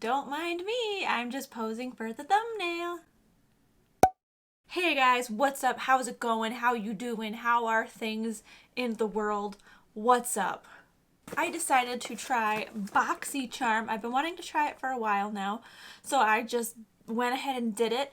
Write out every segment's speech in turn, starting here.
Don't mind me, I'm just posing for the thumbnail. Hey guys, what's up? How's it going? How you doing? How are things in the world? What's up? I decided to try Boxycharm. I've been wanting to try it for a while now, so I just went ahead and did it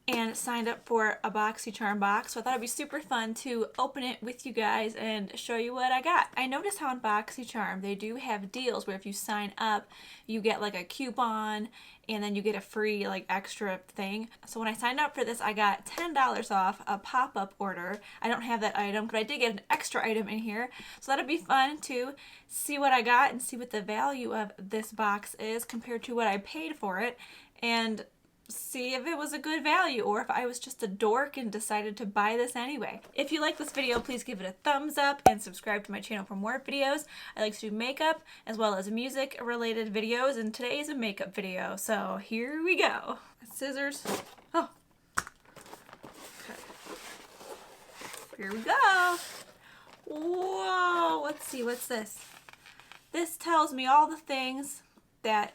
and signed up for a Boxycharm box. So I thought it'd be super fun to open it with you guys and show you what I got. I noticed how on Boxycharm they do have deals where if you sign up, you get like a coupon and then you get a free like extra thing. So when I signed up for this, I got $10 off a pop-up order. I don't have that item, but I did get an extra item in here. So that'll be fun to see what I got and see what the value of this box is compared to what I paid for it, and see if it was a good value or if I was just a dork and decided to buy this anyway. If you like this video, please give it a thumbs up and subscribe to my channel for more videos. I like to do makeup as well as music related videos, and today is a makeup video, so here we go. Scissors. Oh. Okay. Here we go. Whoa, let's see, what's this? This tells me all the things that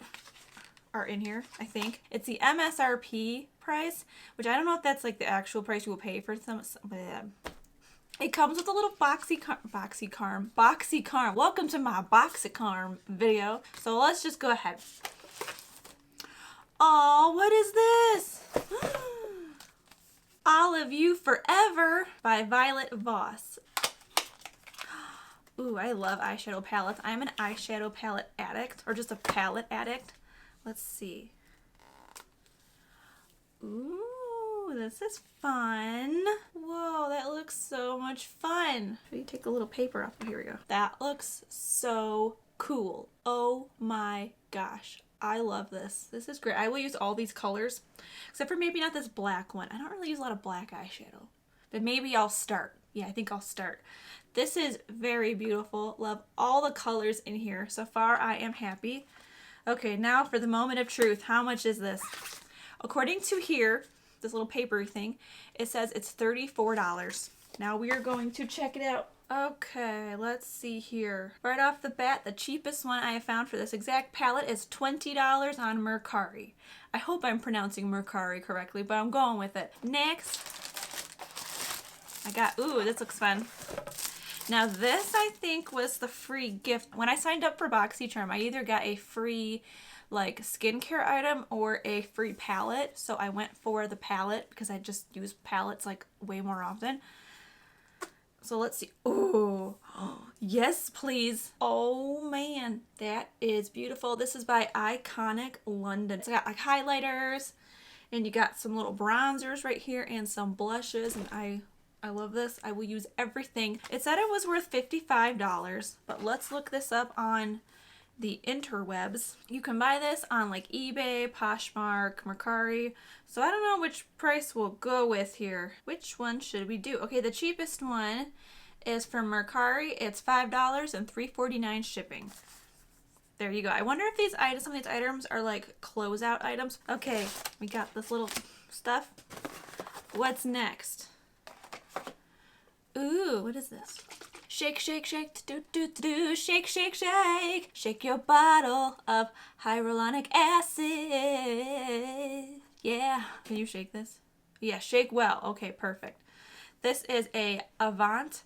are in here, I think. It's the MSRP price, which I don't know if that's like the actual price you will pay for some. It comes with a little Boxycharm. Welcome to my Boxycharm video. So let's just go ahead. Oh, what is this? Olive You Forever by Violet Voss. Ooh, I love eyeshadow palettes. I'm an eyeshadow palette addict, or just a palette addict. Let's see. Ooh, this is fun. Whoa, that looks so much fun. Should we take the little paper off? Here we go. That looks so cool. Oh my gosh. I love this. This is great. I will use all these colors, except for maybe not this black one. I don't really use a lot of black eyeshadow, but maybe I'll start. Yeah, I think I'll start. This is very beautiful. Love all the colors in here. So far, I am happy. Okay, now for the moment of truth. How much is this? According to here, this little papery thing, it says it's $34. Now we are going to check it out. Okay, let's see here. Right off the bat, the cheapest one I have found for this exact palette is $20 on Mercari. I hope I'm pronouncing Mercari correctly, but I'm going with it. Next, I got, ooh, this looks fun. Now this, I think, was the free gift. When I signed up for Boxycharm, I either got a free like skincare item or a free palette. So I went for the palette because I just use palettes like way more often. So let's see. Ooh, yes, please. Oh man, that is beautiful. This is by Iconic London. It's got like highlighters, and you got some little bronzers right here and some blushes, and I love this. I will use everything. It said it was worth $55, but let's look this up on the interwebs. You can buy this on like eBay, Poshmark, Mercari. So I don't know which price we'll go with here. Which one should we do? Okay, the cheapest one is from Mercari. It's $5 and $3.49 shipping. There you go. I wonder if these items, some of these items are like closeout items. Okay, we got this little stuff. What's next? Ooh, what is this? Shake, shake, shake, do, do, do, do, shake, shake, shake. Shake your bottle of hyaluronic acid. Yeah. Can you shake this? Yeah, shake well. Okay, perfect. This is a Avant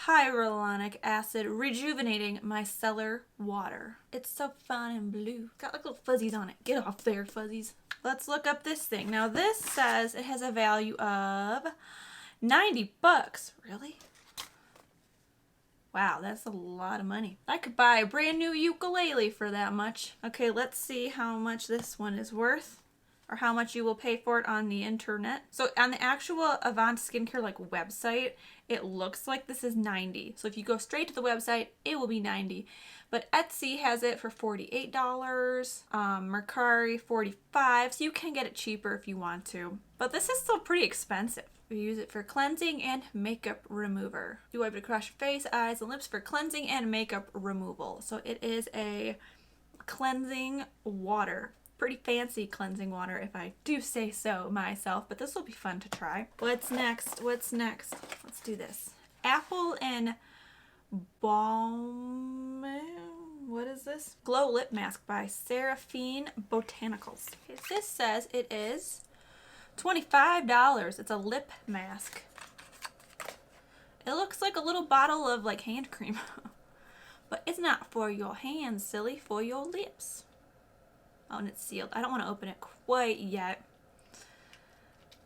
Hyaluronic Acid Rejuvenating Micellar Water. It's so fun and blue. Got like little fuzzies on it. Get off there, fuzzies. Let's look up this thing. Now this says it has a value of $90. Really? Wow, that's a lot of money. I could buy a brand new ukulele for that much. Okay, let's see how much this one is worth, or how much you will pay for it on the internet. So on the actual Avant skincare like website, it looks like this is $90. So if you go straight to the website, it will be $90. But Etsy has it for $48, Mercari $45, so you can get it cheaper if you want to. But this is still pretty expensive. We use it for cleansing and makeup remover. You wipe it across your face, eyes, and lips for cleansing and makeup removal. So it is a cleansing water. Pretty fancy cleansing water, if I do say so myself, but this will be fun to try. What's next? What's next? Let's do this. Apple and Baume. What is this? Glow Lip Mask by Seraphine Botanicals. Okay, this says it is $25. It's a lip mask. It looks like a little bottle of like hand cream. But it's not for your hands, silly, for your lips. Oh, and it's sealed. I don't want to open it quite yet.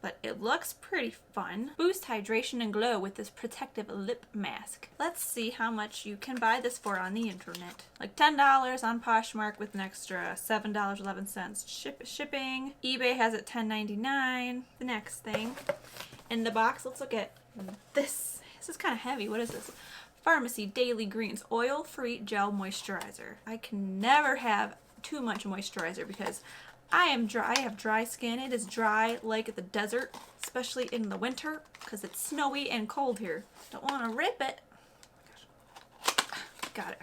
But it looks pretty fun. Boost hydration and glow with this protective lip mask. Let's see how much you can buy this for on the internet. Like $10 on Poshmark with an extra $7.11 shipping. eBay has it $10.99. The next thing in the box, let's look at this. This is kind of heavy. What is this? Pharmacy Daily Greens Oil-Free Gel Moisturizer. I can never have too much moisturizer because I am dry. I have dry skin. It is dry like the desert, especially in the winter because it's snowy and cold here. Don't want to rip it. Got it.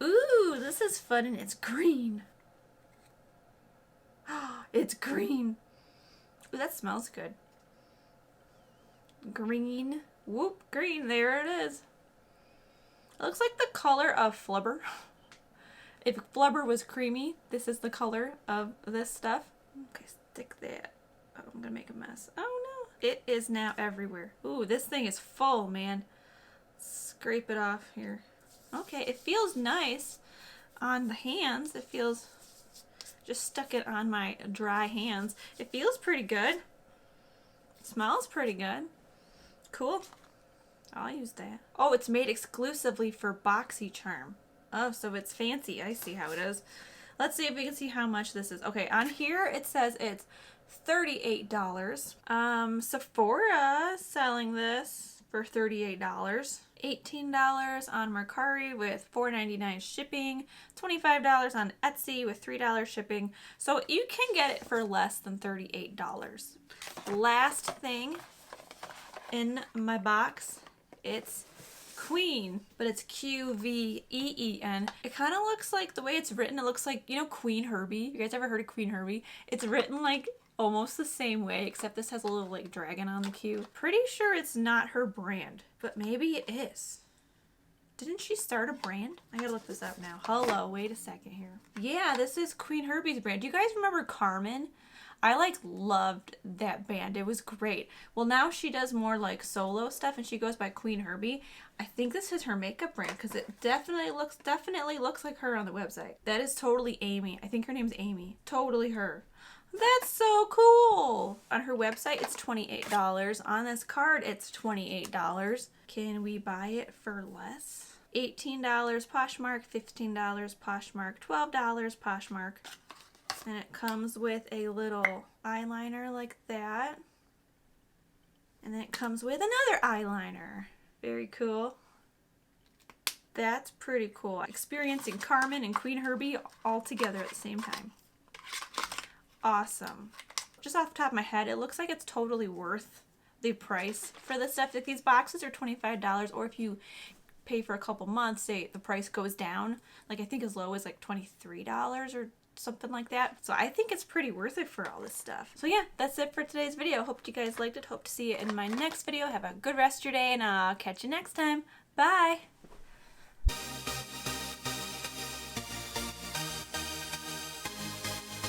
Ooh, this is fun and it's green. It's green. Ooh, that smells good. Green. Whoop, green. There it is. It looks like the color of Flubber. If Flubber was creamy, this is the color of this stuff. Okay, stick that. Oh, I'm gonna make a mess. Oh no. It is now everywhere. Ooh, this thing is full, man. Scrape it off here. Okay, it feels nice on the hands. It feels, just stuck it on my dry hands. It feels pretty good. It smells pretty good. Cool. I'll use that. Oh, it's made exclusively for Boxycharm. Oh, so it's fancy. I see how it is. Let's see if we can see how much this is. Okay, on here it says it's $38. Sephora selling this for $38. $18 on Mercari with $4.99 shipping. $25 on Etsy with $3 shipping. So you can get it for less than $38. Last thing in my box, it's Queen, but it's Qveen. It kind of looks like, the way it's written, it looks like, you know, Queen Herbie. You guys ever heard of Queen Herbie? It's written like almost the same way, except this has a little like dragon on the Q. Pretty sure it's not her brand, but maybe it is. Didn't she start a brand? I gotta look this up now. Hello, wait a second here. Yeah, this is Queen Herbie's brand. Do you guys remember Carmen? I like loved that band. It was great. Well, now she does more like solo stuff and she goes by Queen Herbie. I think this is her makeup brand because it definitely looks like her on the website. That is totally Amy. I think her name's Amy. Totally her. That's so cool. On her website, it's $28. On this card, it's $28. Can we buy it for less? $18 Poshmark, $15 Poshmark, $12 Poshmark. And it comes with a little eyeliner like that. And then it comes with another eyeliner. Very cool. That's pretty cool. Experiencing Carmen and Queen Herbie all together at the same time. Awesome. Just off the top of my head, it looks like it's totally worth the price for this stuff. Like, these boxes are $25, or if you pay for a couple months, say the price goes down, like I think as low as like $23 or something like that. So I think it's pretty worth it for all this stuff. So yeah, that's it for today's video. Hope you guys liked it. Hope to see you in my next video. Have a good rest of your day, and I'll catch you next time. Bye!